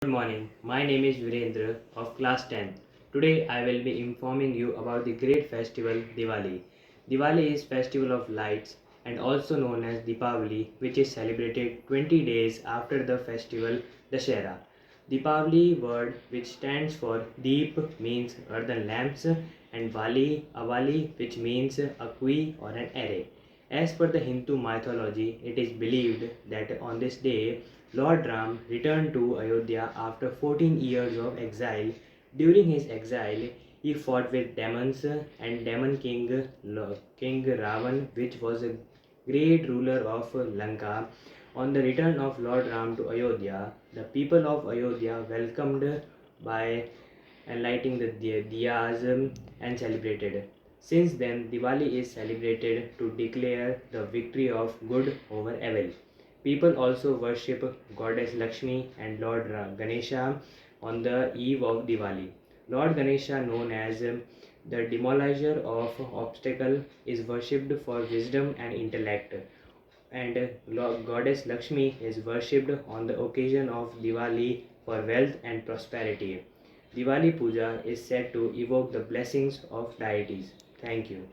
Good morning. My name is Virendra of class 10. Today I will be informing you about the great festival Diwali. Diwali is festival of lights and also known as Deepavali, which is celebrated 20 days after the festival Dashera. Deepavali word which stands for Deep means earthen lamps and Vali Avali which means a quay or an array. As per the Hindu mythology, it is believed that on this day Lord Ram returned to Ayodhya after 14 years of exile. During his exile, he fought with demons and demon king Ravan, which was a great ruler of Lanka. On the return of Lord Ram to Ayodhya, the people of Ayodhya welcomed by lighting the diyas and celebrated. Since then, Diwali is celebrated to declare the victory of good over evil. People also worship Goddess Lakshmi and Lord Ganesha on the eve of Diwali. Lord Ganesha, known as the demolisher of obstacle, is worshipped for wisdom and intellect, and Goddess Lakshmi is worshipped on the occasion of Diwali for wealth and prosperity. Diwali Puja is said to evoke the blessings of deities. Thank you.